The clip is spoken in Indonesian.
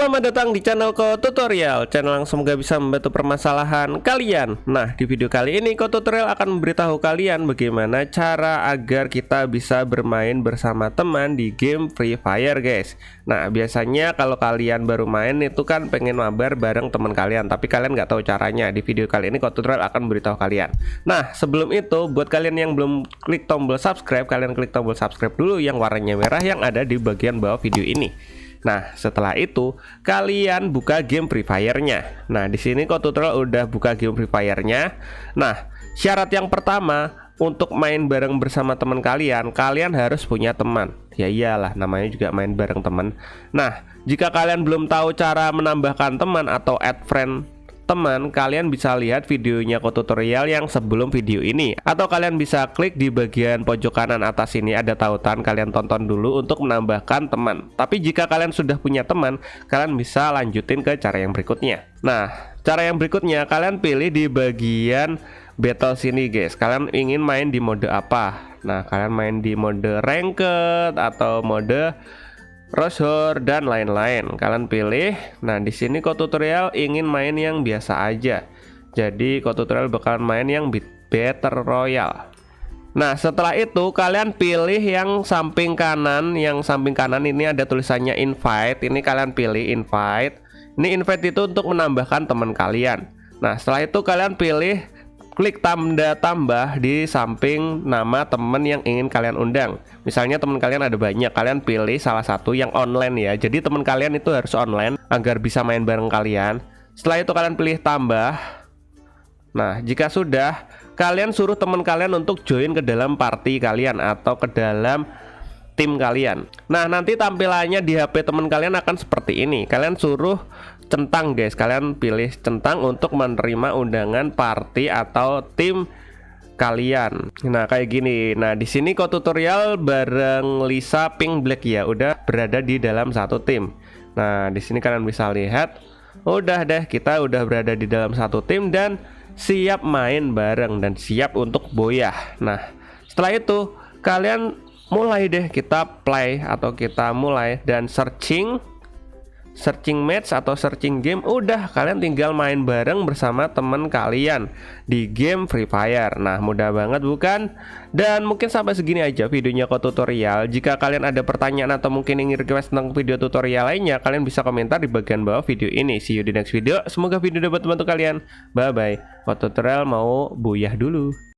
Selamat datang di channel Ko Tutorial, channel yang semoga bisa membantu permasalahan kalian. Nah, di video kali ini Ko Tutorial akan memberitahu kalian bagaimana cara agar kita bisa bermain bersama teman di game Free Fire, guys. Nah, biasanya kalau kalian baru main itu kan pengen mabar bareng teman kalian, tapi kalian nggak tahu caranya. Di video kali ini Ko Tutorial akan memberitahu kalian. Nah, sebelum itu, buat kalian yang belum klik tombol subscribe, kalian klik tombol subscribe dulu yang warnanya merah yang ada di bagian bawah video ini. Nah, setelah itu kalian buka game Free Fire-nya. Nah, di sini Ko Tutorial udah buka game Free Fire-nya. Nah, syarat yang pertama untuk main bareng bersama teman kalian, kalian harus punya teman. Ya iyalah, namanya juga main bareng teman. Nah, jika kalian belum tahu cara menambahkan teman atau add friend teman, kalian bisa lihat videonya Ko Tutorial yang sebelum video ini, atau kalian bisa klik di bagian pojok kanan atas ini ada tautan, kalian tonton dulu untuk menambahkan teman. Tapi jika kalian sudah punya teman, kalian bisa lanjutin ke cara yang berikutnya. Nah, cara yang berikutnya kalian pilih di bagian battle sini, guys. Kalian ingin main di mode apa? Nah, kalian main di mode ranked atau mode Roshor dan lain-lain. Kalian pilih. Nah, di sini Ko Tutorial ingin main yang biasa aja. Jadi Ko Tutorial bakalan main yang Battle Royale. Nah, setelah itu kalian pilih yang samping kanan. Yang samping kanan ini ada tulisannya invite. Ini kalian pilih invite. Ini invite itu untuk menambahkan teman kalian. Nah, setelah itu kalian pilih klik tanda tambah di samping nama temen yang ingin kalian undang. Misalnya teman kalian ada banyak, kalian pilih salah satu yang online ya. Jadi teman kalian itu harus online agar bisa main bareng kalian. Setelah itu kalian pilih tambah. Nah, jika sudah, kalian suruh teman kalian untuk join ke dalam party kalian atau ke dalam tim kalian. Nah, nanti tampilannya di HP teman kalian akan seperti ini. Kalian suruh centang, guys. Kalian pilih centang untuk menerima undangan party atau tim kalian. Nah, kayak gini. Nah, di sini Ko Tutorial bareng Lisa Pink Black ya, udah berada di dalam satu tim. Nah, di sini kalian bisa lihat, udah deh, kita udah berada di dalam satu tim dan siap main bareng dan siap untuk boyah. Nah, setelah itu kalian mulai deh, kita play atau kita mulai dan searching match atau searching game. Udah, kalian tinggal main bareng bersama teman kalian di game Free Fire. Nah, mudah banget bukan? Dan mungkin sampai segini aja videonya Ko Tutorial. Jika kalian ada pertanyaan atau mungkin ingin request tentang video tutorial lainnya, kalian bisa komentar di bagian bawah video ini. See you di next video. Semoga video dapat membantu kalian. Bye bye. Ko Tutorial mau buyah dulu.